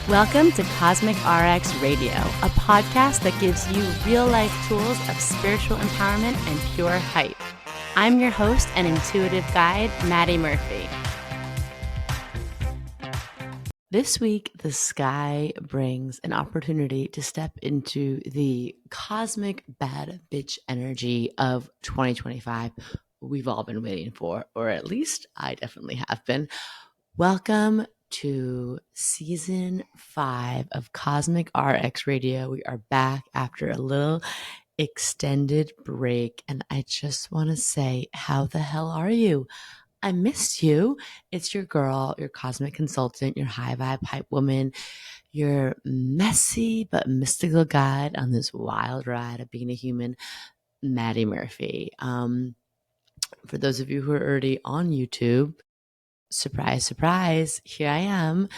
Welcome to CosmicRx Radio, a podcast that gives you real-life tools of spiritual empowerment and pure hype. I'm your host and intuitive guide, Madi Murphy. This week, the sky brings an opportunity to step into the cosmic bad bitch energy of 2025 we've all been waiting for, or at least I definitely have been. Welcome to season 5 of Cosmic RX Radio. We are back after a little extended break, and I just want to say, how the hell are you? I missed you. It's your girl, your cosmic consultant, your high vibe hype woman, your messy but mystical guide on this wild ride of being a human, Madi Murphy. For those of you who are already on YouTube, surprise, surprise, here I am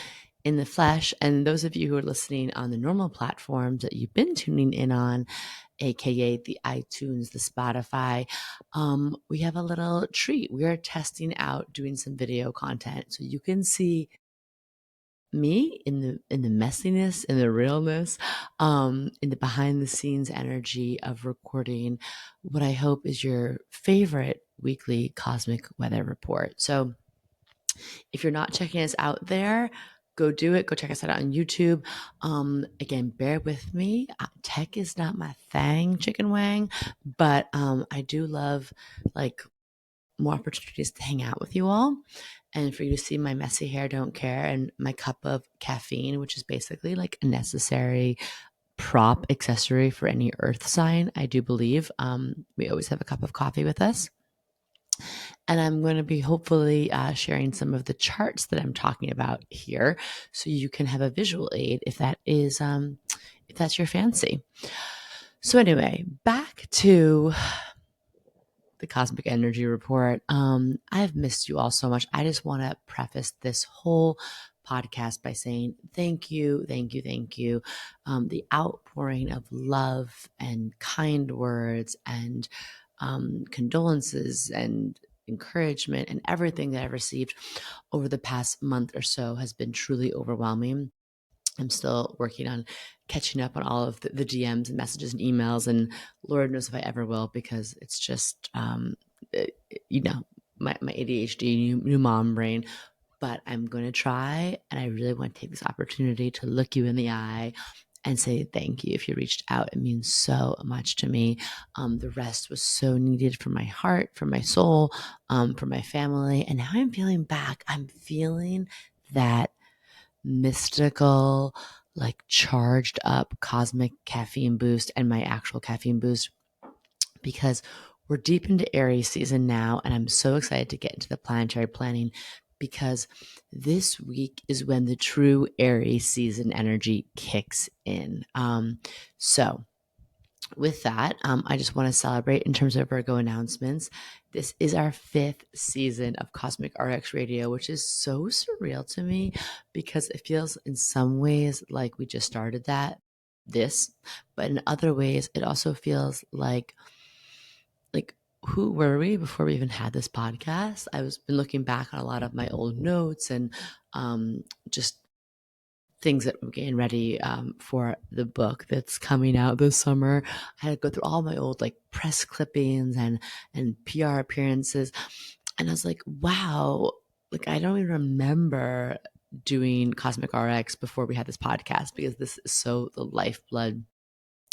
in the flesh. And those of you who are listening on the normal platforms that you've been tuning in on, aka the iTunes, the Spotify, we have a little treat. We are testing out doing some video content, so you can see me in the messiness, in the realness, in the behind the scenes energy of recording what I hope is your favorite weekly cosmic weather report. So if you're not checking us out there, go do it. Go check us out on YouTube. Again, bear with me. Tech is not my thing, chicken wang, but I do love like more opportunities to hang out with you all and for you to see my messy hair, don't care, and my cup of caffeine, which is basically like a necessary prop accessory for any earth sign. I do believe we always have a cup of coffee with us. And I'm going to be hopefully sharing some of the charts that I'm talking about here, so you can have a visual aid if that is if that's your fancy. So anyway, back to the Cosmic Energy Report. I've missed you all so much. I just want to preface this whole podcast by saying thank you, thank you, thank you. The outpouring of love and kind words and condolences and encouragement and everything that I've received over the past month or so has been truly overwhelming. I'm still working on catching up on all of the DMs and messages and emails, and Lord knows if I ever will, because it's just, you know, my ADHD, new mom brain. But I'm going to try, and I really want to take this opportunity to look you in the eye and say thank you. If you reached out, it means so much to me. The rest was so needed for my heart, for my soul, for my family. And now I'm feeling back. I'm feeling that mystical, like charged up cosmic caffeine boost and my actual caffeine boost, because we're deep into Aries season now. And I'm so excited to get into the planetary planning, because this week is when the true Aries season energy kicks in. So with that, I just want to celebrate in terms of Virgo announcements. This is our 5th season of Cosmic RX Radio, which is so surreal to me because it feels in some ways like we just started this, but in other ways, it also feels like who were we before we even had this podcast? I was been looking back on a lot of my old notes and just things that I'm getting ready for the book that's coming out this summer. I had to go through all my old like press clippings and PR appearances, and I was like, wow, like I don't even remember doing Cosmic RX before we had this podcast, because this is so the lifeblood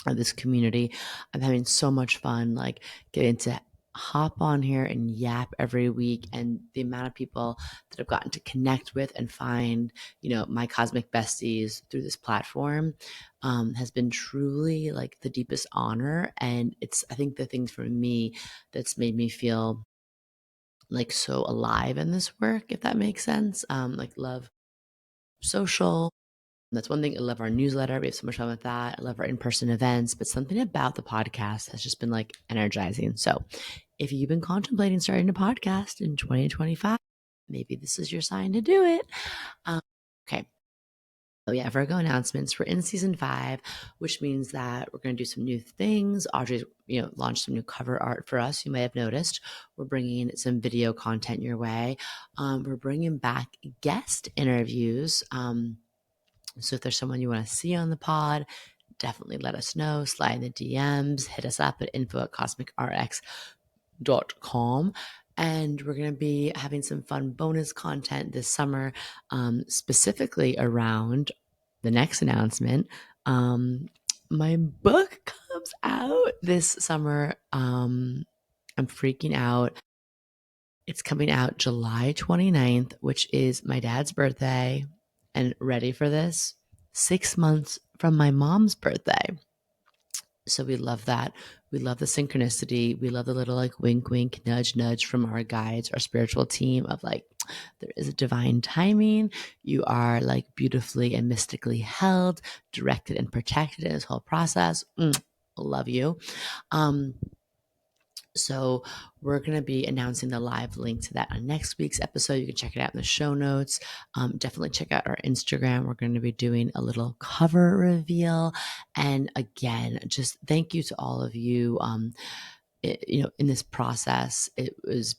of this community. I'm having so much fun, like getting to hop on here and yap every week, and the amount of people that I've gotten to connect with and find, my cosmic besties through this platform has been truly like the deepest honor. And it's, I think, the things for me that's made me feel like so alive in this work, if that makes sense. Like love social. That's one thing. I love our newsletter. We have so much fun with that. I love our in-person events, but something about the podcast has just been like energizing. So if you've been contemplating starting a podcast in 2025, maybe this is your sign to do it. Okay. Oh yeah, Virgo announcements. We're in season 5, which means that we're going to do some new things. Audrey's, launched some new cover art for us. You may have noticed. We're bringing some video content your way. We're bringing back guest interviews. So if there's someone you want to see on the pod, definitely let us know. Slide in the DMs, hit us up at info@cosmicrx.com. And we're going to be having some fun bonus content this summer, specifically around the next announcement. My book comes out this summer. I'm freaking out. It's coming out July 29th, which is my dad's birthday. And ready for this? 6 months from my mom's birthday. So we love that. We love the synchronicity. We love the little like wink, wink, nudge, nudge from our guides, our spiritual team of like, there is a divine timing. You are like beautifully and mystically held, directed, and protected in this whole process. Love you. So we're going to be announcing the live link to that on next week's episode. You can check it out in the show notes. Definitely check out our Instagram. We're going to be doing a little cover reveal. And again, just thank you to all of you. In this process, it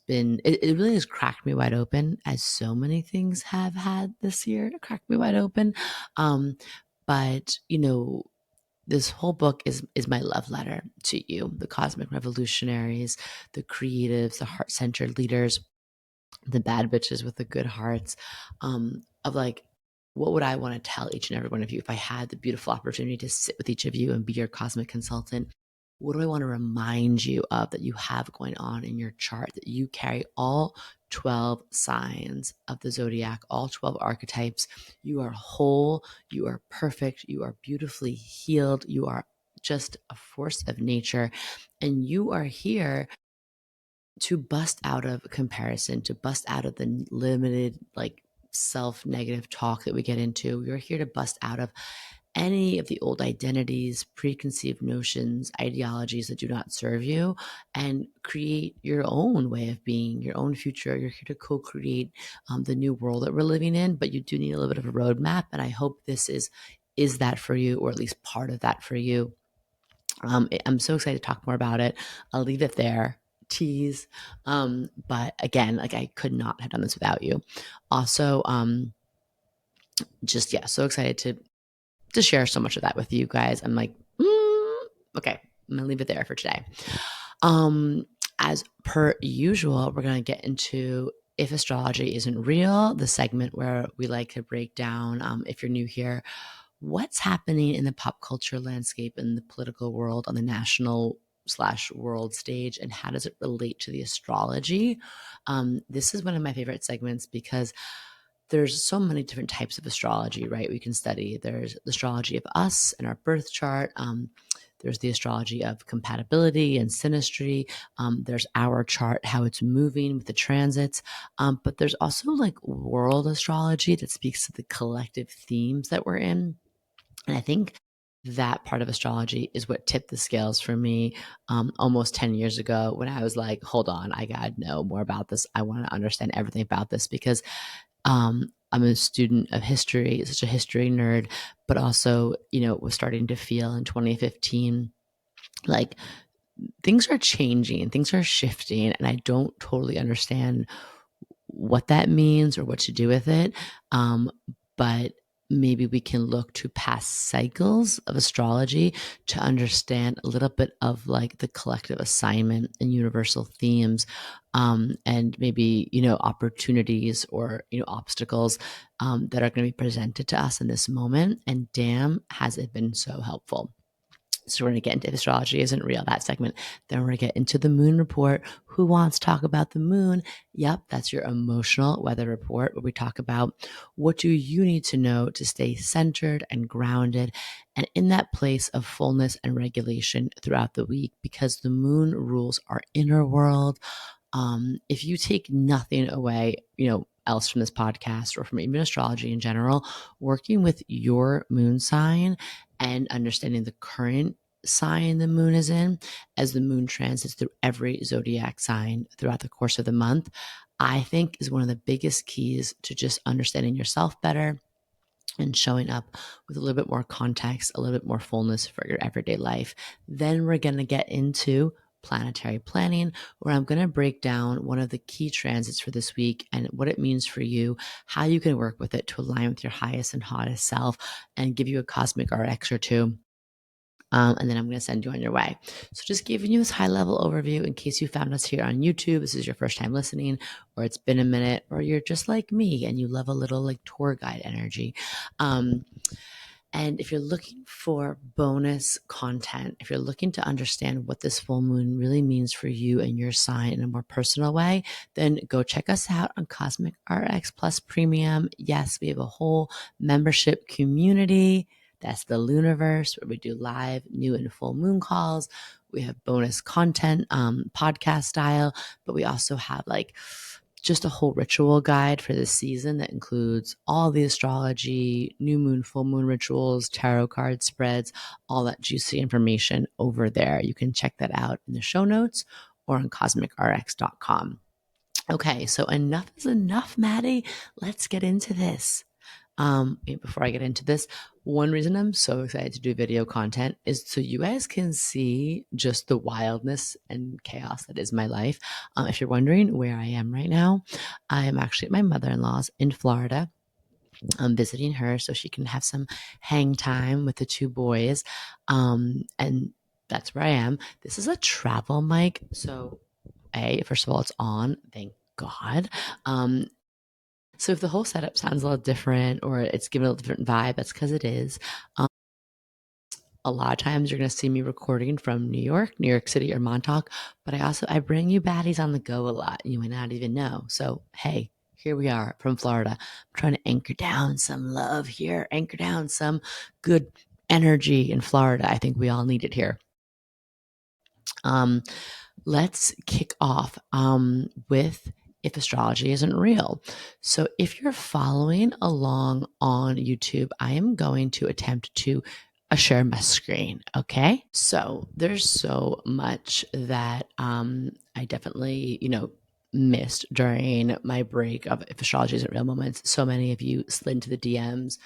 really has cracked me wide open, as so many things have had this year to crack me wide open. But this whole book is my love letter to you, the cosmic revolutionaries, the creatives, the heart-centered leaders, the bad bitches with the good hearts, of like, what would I want to tell each and every one of you if I had the beautiful opportunity to sit with each of you and be your cosmic consultant? What do I want to remind you of that you have going on in your chart, that you carry all 12 signs of the zodiac, all 12 archetypes? You are whole, you are perfect, you are beautifully healed, you are just a force of nature, and you are here to bust out of comparison, to bust out of the limited, like self-negative talk that we get into. You're here to bust out of any of the old identities, preconceived notions, ideologies that do not serve you, and create your own way of being, your own future. You're here to co-create the new world that we're living in, but you do need a little bit of a roadmap. And I hope this is that for you, or at least part of that for you. I'm so excited to talk more about it. I'll leave it there. Tease. But again, like, I could not have done this without you. Also, so excited to share so much of that with you guys. I'm like, okay, I'm gonna leave it there for today. As per usual, we're gonna get into If Astrology Isn't Real, the segment where we like to break down, if you're new here, what's happening in the pop culture landscape, in the political world, on the national/world stage, and how does it relate to the astrology? This is one of my favorite segments because there's so many different types of astrology, right? We can study. There's the astrology of us and our birth chart. There's the astrology of compatibility and synastry. There's our chart, how it's moving with the transits. But there's also like world astrology that speaks to the collective themes that we're in. And I think that part of astrology is what tipped the scales for me almost 10 years ago, when I was like, hold on, I got to know more about this. I want to understand everything about this, because I'm a student of history, such a history nerd, but also, was starting to feel in 2015 like things are changing, things are shifting, and I don't totally understand what that means or what to do with it. But maybe we can look to past cycles of astrology to understand a little bit of like the collective assignment and universal themes, and maybe, opportunities or, obstacles that are going to be presented to us in this moment. And damn, has it been so helpful. So we're going to get into If Astrology Isn't Real, that segment. Then we're going to get into the moon report. Who wants to talk about the moon? Yep, that's your emotional weather report, where we talk about what do you need to know to stay centered and grounded and in that place of fullness and regulation throughout the week, because the moon rules our inner world. If you take nothing away, else from this podcast or from even astrology in general, working with your moon sign and understanding the current sign the moon is in as the moon transits through every zodiac sign throughout the course of the month, I think is one of the biggest keys to just understanding yourself better and showing up with a little bit more context, a little bit more fullness for your everyday life. Then we're going to get into Planetary Planning, where I'm going to break down one of the key transits for this week and what it means for you, how you can work with it to align with your highest and hottest self, and give you a cosmic RX or two. And then I'm going to send you on your way. So just giving you this high level overview in case you found us here on YouTube. This is your first time listening, or it's been a minute, or you're just like me and you love a little like tour guide energy. And if you're looking for bonus content, if you're looking to understand what this full moon really means for you and your sign in a more personal way, then go check us out on CosmicRx Plus Premium. Yes, we have a whole membership community. That's the Luniverse, where we do live new and full moon calls. We have bonus content, podcast style, but we also have like just a whole ritual guide for this season that includes all the astrology, new moon, full moon rituals, tarot card spreads, all that juicy information over there. You can check that out in the show notes or on CosmicRx.com. Okay, so enough is enough, Madi. Let's get into this. Before I get into this, one reason I'm so excited to do video content is so you guys can see just the wildness and chaos that is my life. If you're wondering where I am right now, I am actually at my mother-in-law's in Florida. I'm visiting her so she can have some hang time with the two boys. And that's where I am. This is a travel mic. So, first of all, it's on. Thank God. So if the whole setup sounds a little different or it's giving a little different vibe, that's because it is. A lot of times you're going to see me recording from New York City, or Montauk, but I bring you baddies on the go a lot. You might not even know. So, hey, here we are from Florida. I'm trying to anchor down some love here, anchor down some good energy in Florida. I think we all need it here. Let's kick off with if astrology isn't real. So if you're following along on YouTube, I am going to attempt to share my screen. Okay. So there's so much that I definitely, missed during my break of if astrology isn't real moments. So many of you slid into the DMs,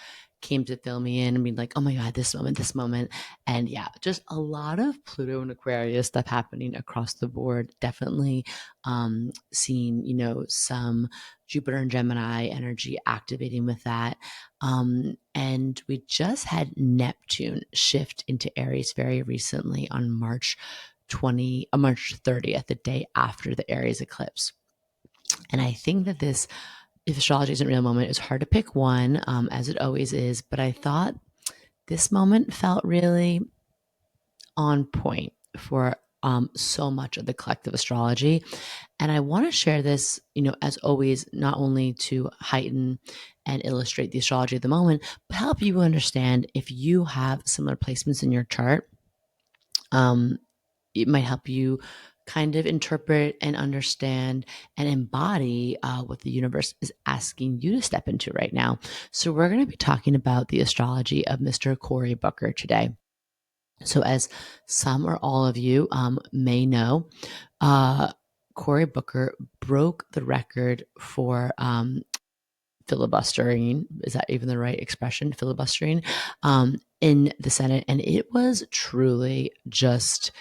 came to fill me in and be like, oh my God, this moment. And yeah, just a lot of Pluto and Aquarius stuff happening across the board. Definitely seeing, some Jupiter and Gemini energy activating with that. And we just had Neptune shift into Aries very recently on March 30th, the day after the Aries eclipse. And I think that this if astrology isn't real moment, it's hard to pick one, as it always is. But I thought this moment felt really on point for so much of the collective astrology. And I want to share this, as always, not only to heighten and illustrate the astrology of the moment, but help you understand if you have similar placements in your chart. It might help you kind of interpret and understand and embody what the universe is asking you to step into right now. So we're going to be talking about the astrology of Mr. Cory Booker today. So as some or all of you may know, Cory Booker broke the record for filibustering. Is that even the right expression? Filibustering in the Senate. And it was truly just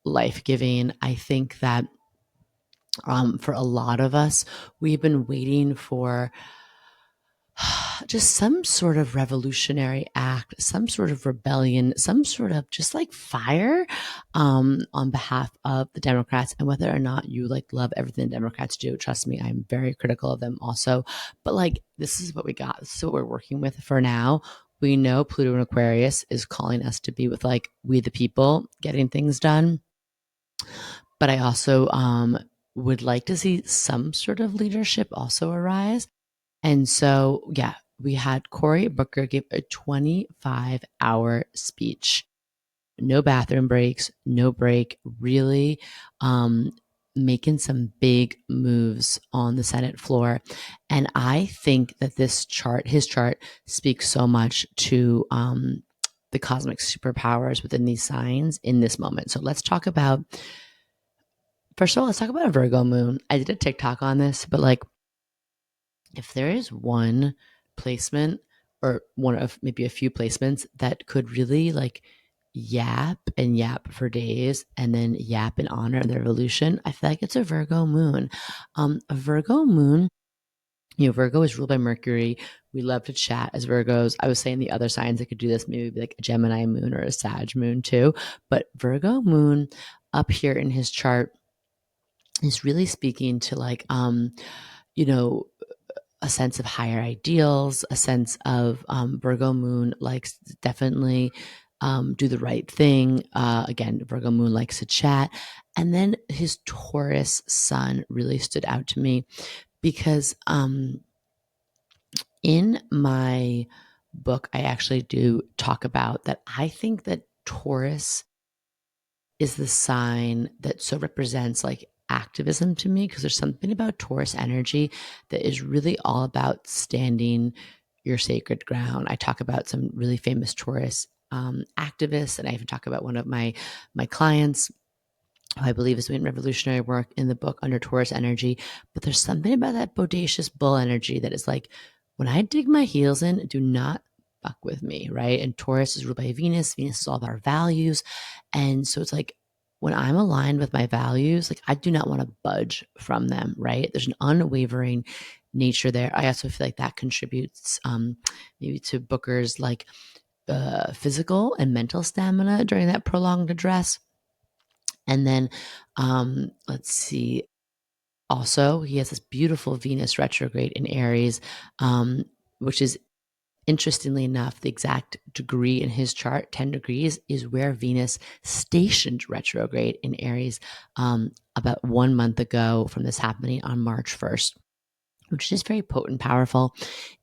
life-giving. I think that for a lot of us, we've been waiting for just some sort of revolutionary act, some sort of rebellion, some sort of just like fire on behalf of the Democrats. And whether or not you like love everything the Democrats do, trust me, I'm very critical of them also. But like, this is what we got. This is what we're working with for now. We know Pluto and Aquarius is calling us to be with like we the people getting things done. But I also would like to see some sort of leadership also arise. And so, yeah, we had Cory Booker give a 25-hour speech. No bathroom breaks, no break, really making some big moves on the Senate floor. And I think that his chart speaks so much to the cosmic superpowers within these signs in this moment. So let's talk about, first of all, let's talk about a Virgo moon. I did a TikTok on this, but like, if there is one placement or one of maybe a few placements that could really like yap and yap for days and then yap in honor of the revolution, I feel like it's a Virgo moon. A Virgo moon, Virgo is ruled by Mercury. We love to chat as Virgos. I was saying the other signs that could do this, maybe like a Gemini moon or a Sag moon too. But Virgo moon up here in his chart is really speaking to like, you know, a sense of higher ideals, a sense of Virgo moon likes definitely do the right thing. Again, Virgo moon likes to chat. And then his Taurus sun really stood out to me because in my book, I actually do talk about that. I think that Taurus is the sign that so represents like activism to me, because there's something about Taurus energy that is really all about standing your sacred ground. I talk about some really famous Taurus activists, and I even talk about one of my clients who I believe is doing revolutionary work in the book under Taurus energy. But there's something about that bodacious bull energy that is like, when I dig my heels in, do not fuck with me, right? And Taurus is ruled by Venus. Venus is all about our values. And so it's like, when I'm aligned with my values, like I do not want to budge from them, right? There's an unwavering nature there. I also feel like that contributes maybe to Booker's like physical and mental stamina during that prolonged address. And then let's see. Also, he has this beautiful Venus retrograde in Aries, which is interestingly enough, the exact degree in his chart, 10 degrees, is where Venus stationed retrograde in Aries about 1 month ago from this happening on March 1st, which is just very potent, powerful.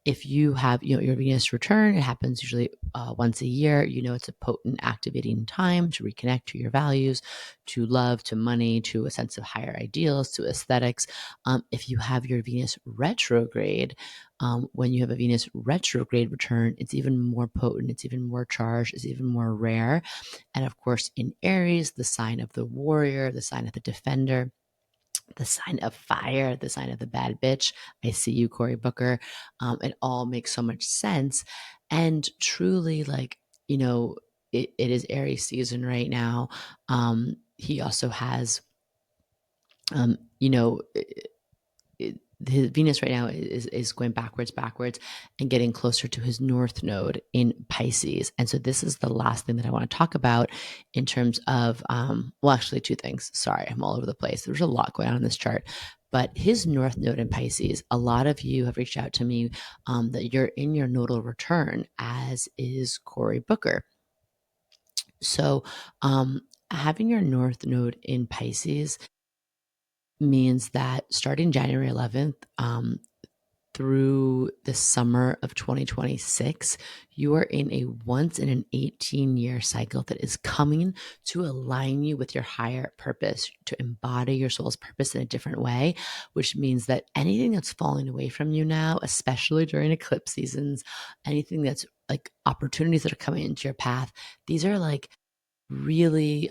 If you have your Venus return, it happens usually once a year. It's a potent, activating time to reconnect to your values, to love, to money, to a sense of higher ideals, to aesthetics. If you have your Venus retrograde, when you have a Venus retrograde return, it's even more potent, it's even more charged, it's even more rare. And of course, in Aries, the sign of the warrior, the sign of the defender, the sign of fire, the sign of the bad bitch. I see you, Cory Booker. It all makes so much sense. And truly, like, it is Aries season right now. He also has, um, you know, his Venus right now is going backwards and getting closer to his north node in Pisces. And so this is the last thing that I want to talk about in terms of, well, actually two things. Sorry, I'm all over the place. There's a lot going on in this chart. But his north node in Pisces, a lot of you have reached out to me that you're in your nodal return, as is Cory Booker. So having your north node in Pisces means that starting January 11th, through the summer of 2026, you are in a once in an 18-year cycle that is coming to align you with your higher purpose, to embody your soul's purpose in a different way, which means that anything that's falling away from you now, especially during eclipse seasons, anything that's like opportunities that are coming into your path, these are like really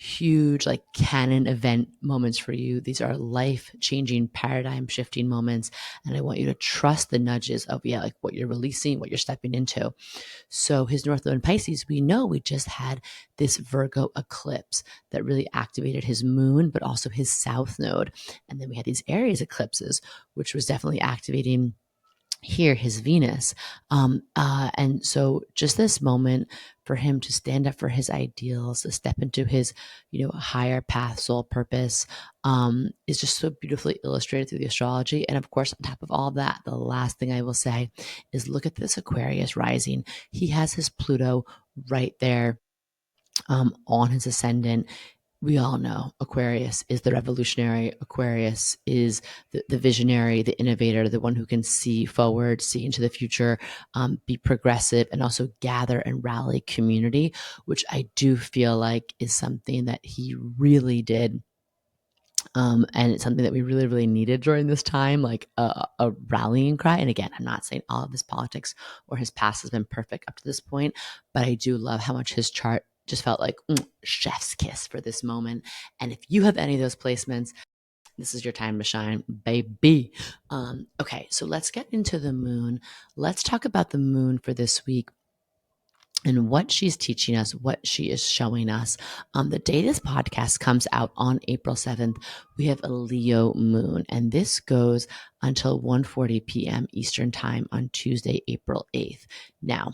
huge like canon event moments for you. These are life-changing, paradigm-shifting moments, and I want you to trust the nudges of like what you're releasing, what you're stepping into. So his North Node in Pisces, we know we just had this Virgo eclipse that really activated his moon, but also his South Node. And then we had these Aries eclipses, which was definitely activating here his Venus. And so just this moment for him to stand up for his ideals, to step into his, higher path, soul purpose, is just so beautifully illustrated through the astrology. And of course, on top of all that, the last thing I will say is look at this Aquarius rising. He has his Pluto right there on his ascendant. We all know Aquarius is the revolutionary. Aquarius is the visionary, the innovator, the one who can see forward, see into the future, be progressive, and also gather and rally community, which I do feel like is something that he really did. And it's something that we really, really needed during this time, like a rallying cry. And again, I'm not saying all of his politics or his past has been perfect up to this point, but I do love how much his chart just felt like chef's kiss for this moment. And if you have any of those placements, this is your time to shine, baby. Okay, so let's get into the moon. Let's talk about the moon for this week. and what she's teaching us, what she is showing us. The day this podcast comes out on April 7th, we have a Leo moon, and this goes until 1:40 p.m. Eastern time on Tuesday, April 8th. Now,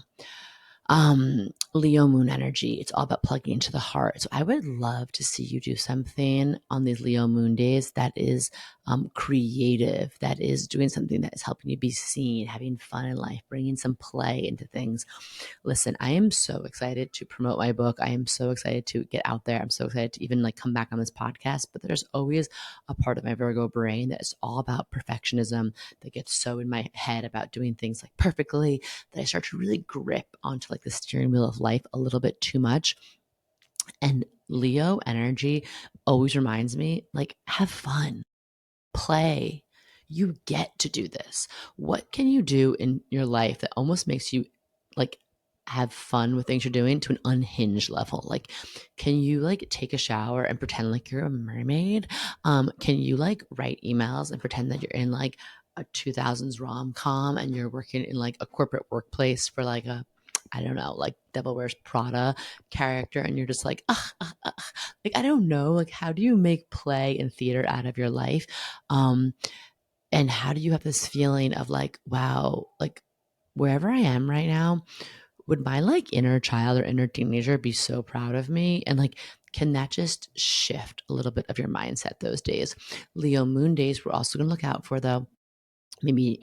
Leo moon energy, it's all about plugging into the heart. So I would love to see you do something on these Leo moon days that is creative, that is doing something that is helping you be seen, having fun in life, bringing some play into things. Listen, I am so excited to promote my book. I am so excited to get out there. I'm so excited to even like come back on this podcast, but there's always a part of my Virgo brain that is all about perfectionism, that gets so in my head about doing things like perfectly that I start to really grip onto like the steering wheel of life a little bit too much. And Leo energy always reminds me, like, have fun, play. You get to do this. What can you do in your life that almost makes you like have fun with things you're doing to an unhinged level? Like, can you like take a shower and pretend like you're a mermaid? Can you like write emails and pretend that you're in like a 2000s rom-com and you're working in like a corporate workplace for like a, I don't know, like Devil Wears Prada character, and you're just like, like, I don't know, like, how do you make play and theater out of your life? Um, and how do you have this feeling of like, wow, like wherever I am right now, would my like inner child or inner teenager be so proud of me? And like, can that just shift a little bit of your mindset those days? Leo moon days, we're also going to look out for though, maybe,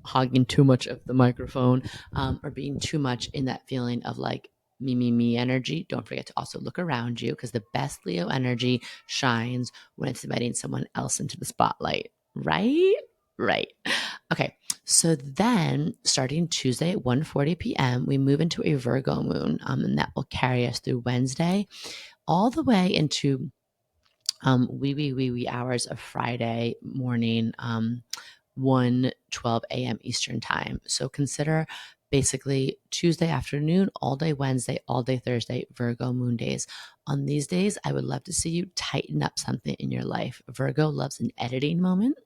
hogging too much of the microphone, or being too much in that feeling of like me energy. Don't forget to also look around you, because the best Leo energy shines when it's inviting someone else into the spotlight, right? Right. Okay. So then starting Tuesday at 1:40 p.m., we move into a Virgo moon, and that will carry us through Wednesday all the way into wee hours of Friday morning, 1:12 a.m. Eastern time. So consider basically Tuesday afternoon, all day Wednesday, all day Thursday, Virgo moon days. On these days, I would love to see you tighten up something in your life. Virgo loves an editing moment.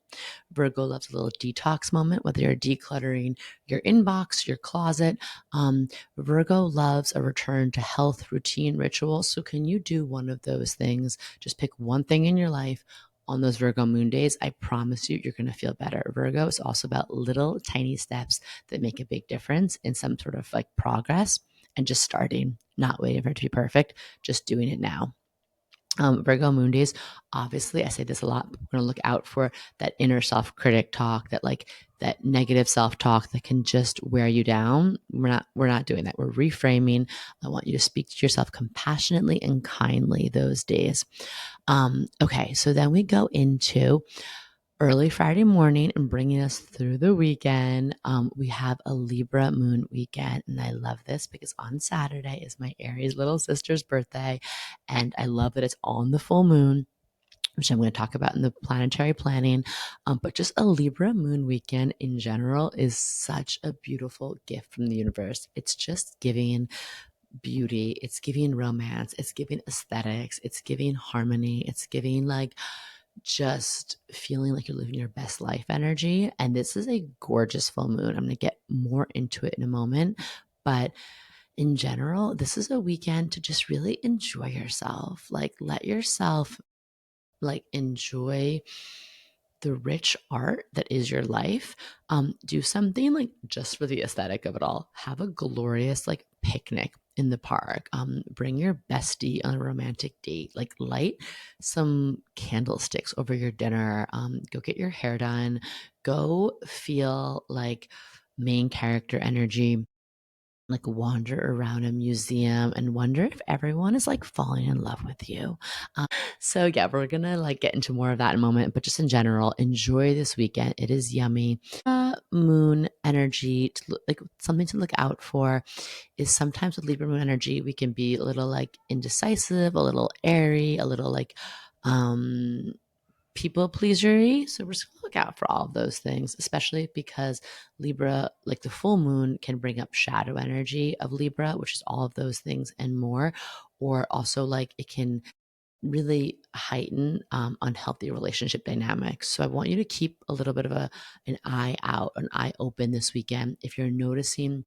Virgo loves a little detox moment, whether you're decluttering your inbox, your closet. Virgo loves a return to health, routine, ritual. So, can you do one of those things? Just pick one thing in your life on those Virgo moon days. I promise you, you're going to feel better. Virgo is also about little tiny steps that make a big difference in some sort of like progress, and just starting, not waiting for it to be perfect, just doing it now. Virgo moon days, obviously, I say this a lot, but we're going to look out for that inner self critic talk, that like that negative self talk that can just wear you down. We're not doing that. We're reframing. I want you to speak to yourself compassionately and kindly those days. Okay, so then we go into early Friday morning and bringing us through the weekend. We have a Libra moon weekend, and I love this because on Saturday is my Aries little sister's birthday, and I love that it's on the full moon, which I'm going to talk about in the planetary planning. But just a Libra moon weekend in general is such a beautiful gift from the universe. It's just giving beauty, it's giving romance, it's giving aesthetics, it's giving harmony, it's giving like just feeling like you're living your best life energy. And this is a gorgeous full moon. I'm going to get more into it in a moment. But in general, this is a weekend to just really enjoy yourself. Like, let yourself like enjoy the rich art that is your life. Do something like just for the aesthetic of it all. Have a glorious like picnic in the park. Bring your bestie on a romantic date. Like, light some candlesticks over your dinner. Go get your hair done. Go feel like main character energy, like wander around a museum and wonder if everyone is like falling in love with you. So yeah, we're gonna like get into more of that in a moment, but just in general, enjoy this weekend. It is yummy. Moon energy, like something to look out for is sometimes with Libra moon energy, we can be a little like indecisive, a little airy, a little like um people pleasery. So we're just gonna look out for all of those things, especially because Libra, like the full moon, can bring up shadow energy of Libra, which is all of those things and more. Or also like it can really heighten unhealthy relationship dynamics. So I want you to keep a little bit of an eye out, an eye open this weekend. If you're noticing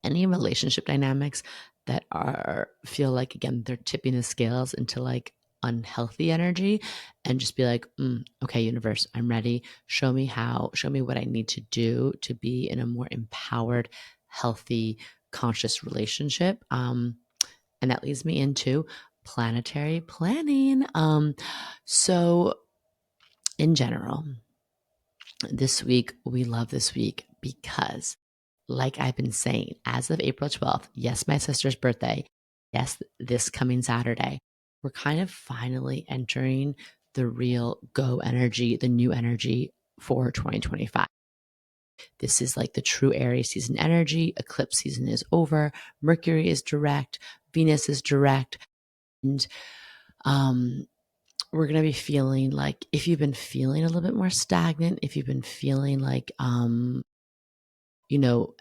any relationship dynamics that are feel like, again, they're tipping the scales into like unhealthy energy, and just be like, okay, universe, I'm ready. Show me how, show me what I need to do to be in a more empowered, healthy, conscious relationship. And that leads me into planetary planning. So in general, this week, we love this week because, like I've been saying, as of April 12th, yes, my sister's birthday, yes, this coming Saturday, we're kind of finally entering the real go energy, the new energy for 2025. This is like the true Aries season energy. Eclipse season is over. Mercury is direct. Venus is direct. And we're going to be feeling like, if you've been feeling a little bit more stagnant, if you've been feeling like,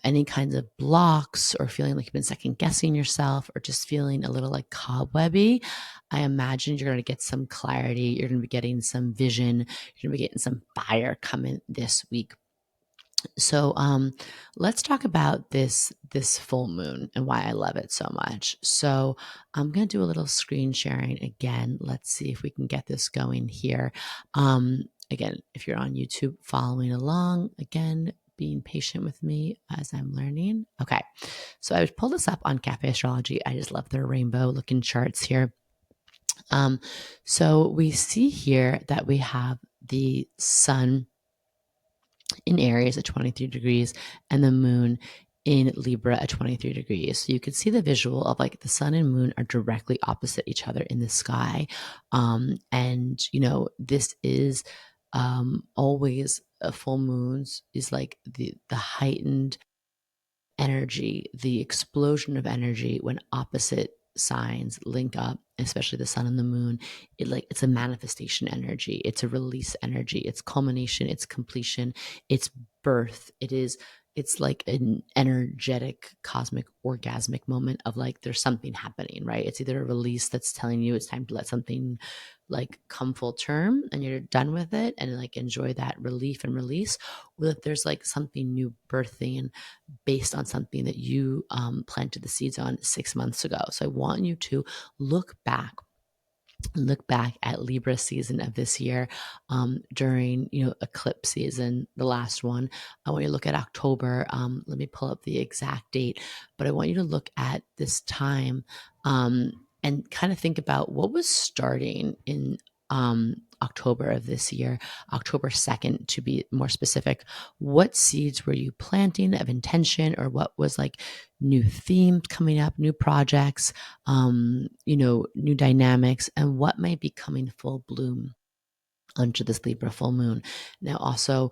any kinds of blocks, or feeling like you've been second guessing yourself, or just feeling a little like cobwebby, I imagine you're going to get some clarity. You're going to be getting some vision. You're going to be getting some fire coming this week. So let's talk about this full moon and why I love it so much. So I'm going to do a little screen sharing again. Let's see if we can get this going here. Again, if you're on YouTube following along, again, being patient with me as I'm learning. Okay, so I would pull this up on Cafe Astrology. I just love their rainbow looking charts here. So we see here that we have the sun in Aries at 23 degrees and the moon in Libra at 23 degrees. So you can see the visual of like the sun and moon are directly opposite each other in the sky. And, this is always a full moons is like the heightened energy, the explosion of energy when opposite signs link up, especially the sun and the moon. It's a manifestation energy, it's a release energy, it's culmination, it's completion, it's birth. It's like an energetic cosmic orgasmic moment of like there's something happening, right? It's either a release that's telling you it's time to let something like come full term and you're done with it and like enjoy that relief and release, or that there's like something new birthing based on something that you planted the seeds on 6 months ago. So I want you to look back at Libra season of this year, during eclipse season, the last one. I want you to look at October. Let me pull up the exact date, but I want you to look at this time, and kind of think about what was starting in October of this year, October 2nd to be more specific. What seeds were you planting of intention, or what was like new themes coming up, new projects, new dynamics, and what might be coming full bloom onto this Libra full moon. Now, also,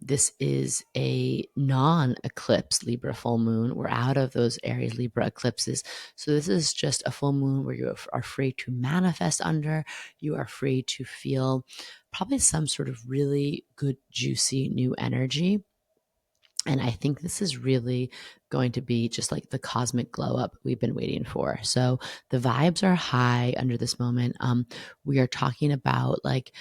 this is a non-eclipse Libra full moon. We're out of those Aries Libra eclipses. So this is just a full moon where you are free to manifest under. You are free to feel probably some sort of really good, juicy new energy. And I think this is really going to be just like the cosmic glow up we've been waiting for. So the vibes are high under this moment. We are talking about like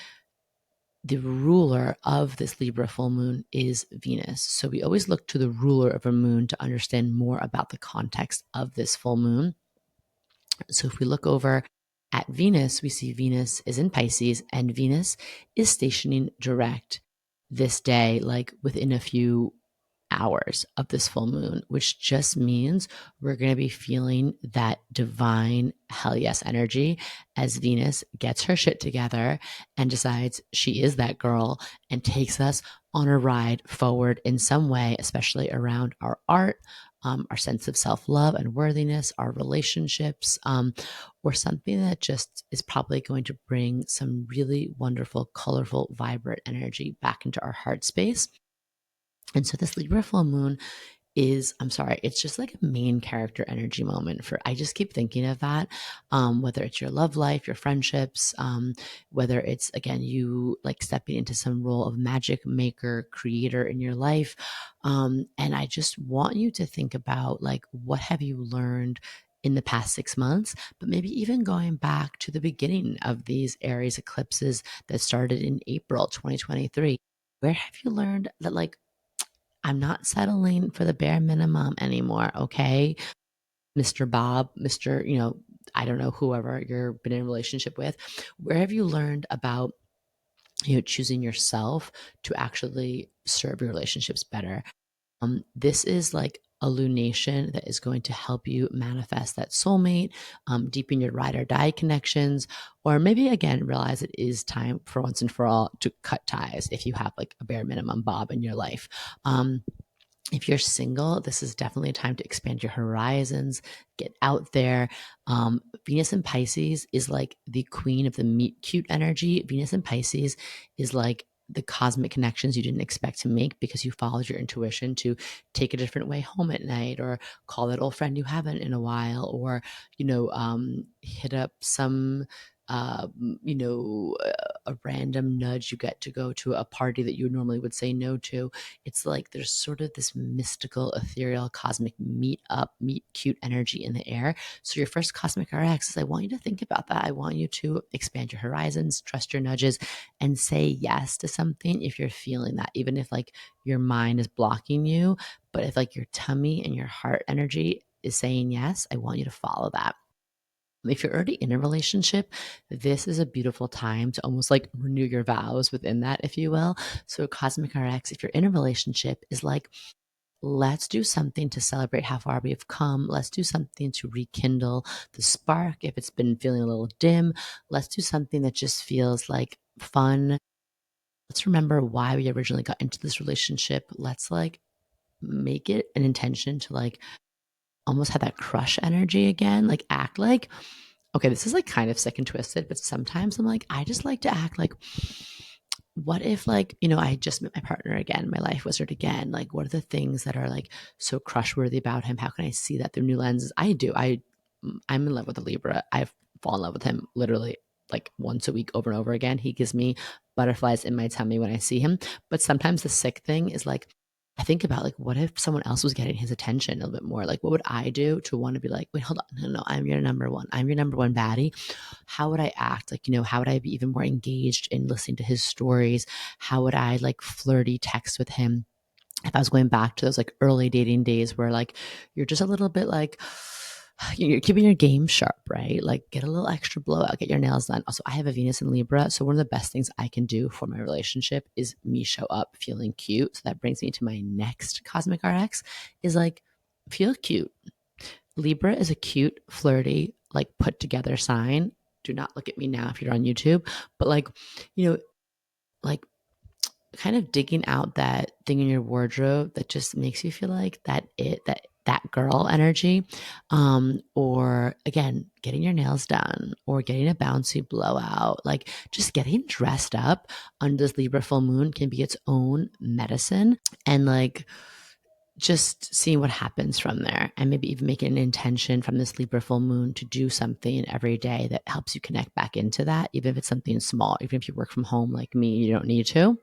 the ruler of this Libra full moon is Venus. So we always look to the ruler of a moon to understand more about the context of this full moon. So if we look over at Venus, we see Venus is in Pisces, and Venus is stationing direct this day, like within a few hours of this full moon, which just means we're going to be feeling that divine hell yes energy as Venus gets her shit together and decides she is that girl and takes us on a ride forward in some way, especially around our art, our sense of self-love and worthiness, our relationships, or something that just is probably going to bring some really wonderful, colorful, vibrant energy back into our heart space. And so this Libra full moon is, I'm sorry, it's just like a main character energy moment for, I just keep thinking of that, whether it's your love life, your friendships, whether it's, again, you like stepping into some role of magic maker, creator in your life. And I just want you to think about like, what have you learned in the past 6 months, but maybe even going back to the beginning of these Aries eclipses that started in April 2023. Where have you learned that like, I'm not settling for the bare minimum anymore. Okay. Mr. Bob, Mr. I don't know, whoever you've been in a relationship with, where have you learned about, choosing yourself to actually serve your relationships better? This is like a lunation that is going to help you manifest that soulmate, deepen your ride or die connections, or maybe again realize it is time for once and for all to cut ties if you have like a bare minimum Bob in your life. If you're single, this is definitely a time to expand your horizons, get out there. Venus in Pisces is like the queen of the meet cute energy. Venus in Pisces is like the cosmic connections you didn't expect to make because you followed your intuition to take a different way home at night, or call that old friend you haven't in a while, or, hit up some, uh, a random nudge you get to go to a party that you normally would say no to. It's like there's sort of this mystical, ethereal, cosmic meet up, meet cute energy in the air. So your first Cosmic RX is, I want you to think about that. I want you to expand your horizons, trust your nudges, and say yes to something if you're feeling that, even if like your mind is blocking you. But if like your tummy and your heart energy is saying yes, I want you to follow that. If you're already in a relationship, this is a beautiful time to almost like renew your vows within that, if you will. So, Cosmic RX, if you're in a relationship, is like, let's do something to celebrate how far we've come. Let's do something to rekindle the spark if it's been feeling a little dim. Let's do something that just feels like fun. Let's remember why we originally got into this relationship. Let's like make it an intention to like almost have that crush energy again, like act like, okay, this is like kind of sick and twisted, but sometimes I'm like, I just like to act like, what if like, I just met my partner again, my life wizard again? Like, what are the things that are like so crush worthy about him? How can I see that through new lenses? I'm in love with a Libra. I've fallen in love with him literally like once a week over and over again. He gives me butterflies in my tummy when I see him. But sometimes the sick thing is like, I think about like, what if someone else was getting his attention a little bit more? Like, what would I do to want to be like, wait, hold on, no, I'm your number one. I'm your number one baddie. How would I act? Like, how would I be even more engaged in listening to his stories? How would I like flirty text with him? If I was going back to those like early dating days where like you're just a little bit like, you're keeping your game sharp, right? Like get a little extra blowout, get your nails done. Also, I have a Venus in Libra. So one of the best things I can do for my relationship is me show up feeling cute. So that brings me to my next Cosmic RX is like, feel cute. Libra is a cute, flirty, like put together sign. Do not look at me now if you're on YouTube, but like, like kind of digging out that thing in your wardrobe that just makes you feel like that girl energy, or again getting your nails done or getting a bouncy blowout, like just getting dressed up under this Libra full moon can be its own medicine, and like just seeing what happens from there, and maybe even making an intention from this Libra full moon to do something every day that helps you connect back into that, even if it's something small. Even if you work from home like me, you don't need to.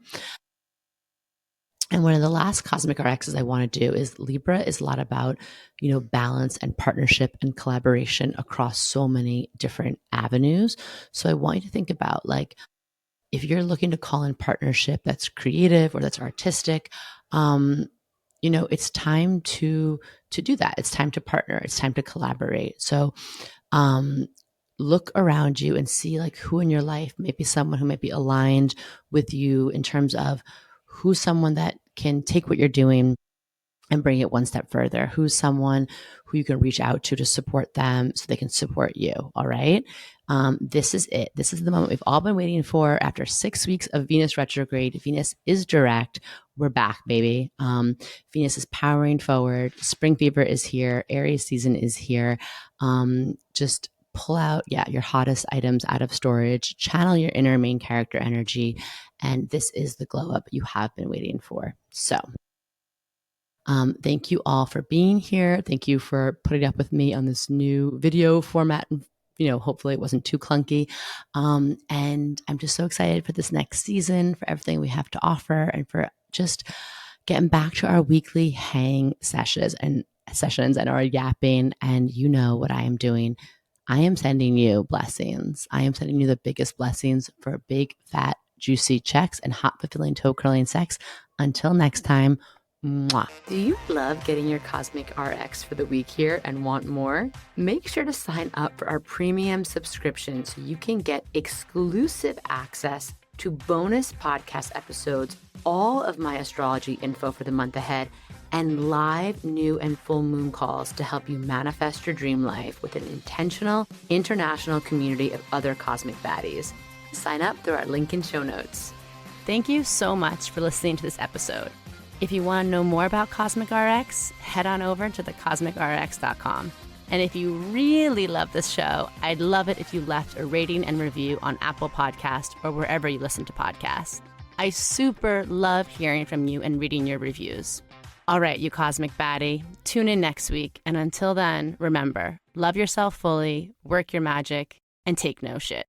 And one of the last Cosmic RXs I want to do is Libra is a lot about, balance and partnership and collaboration across so many different avenues. So I want you to think about like, if you're looking to call in partnership that's creative or that's artistic, it's time to do that. It's time to partner. It's time to collaborate. So um, look around you and see like who in your life, maybe someone who might be aligned with you in terms of who's someone that can take what you're doing and bring it one step further. Who's someone who you can reach out to support them so they can support you. All right. This is it. This is the moment we've all been waiting for. After 6 weeks of Venus retrograde, Venus is direct. We're back, baby. Venus is powering forward. Spring fever is here. Aries season is here. Just pull out, your hottest items out of storage, channel your inner main character energy. And this is the glow up you have been waiting for. So, thank you all for being here. Thank you for putting up with me on this new video format. Hopefully it wasn't too clunky. And I'm just so excited for this next season, for everything we have to offer, and for just getting back to our weekly hang sessions and our yapping. And you know what I am doing. I am sending you blessings. I am sending you the biggest blessings for big, fat, juicy checks and hot, fulfilling toe curling sex. Until next time, Mwah. Do you love getting your Cosmic RX for the week here and want more? Make sure to sign up for our premium subscription so you can get exclusive access to bonus podcast episodes, all of my astrology info for the month ahead, and live new and full moon calls to help you manifest your dream life with an intentional international community of other cosmic baddies. Sign up through our link in show notes. Thank you so much for listening to this episode. If you want to know more about CosmicRx, head on over to thecosmicrx.com. And if you really love this show, I'd love it if you left a rating and review on Apple Podcasts or wherever you listen to podcasts. I super love hearing from you and reading your reviews. All right, you cosmic baddie, tune in next week. And until then, remember, love yourself fully, work your magic, and take no shit.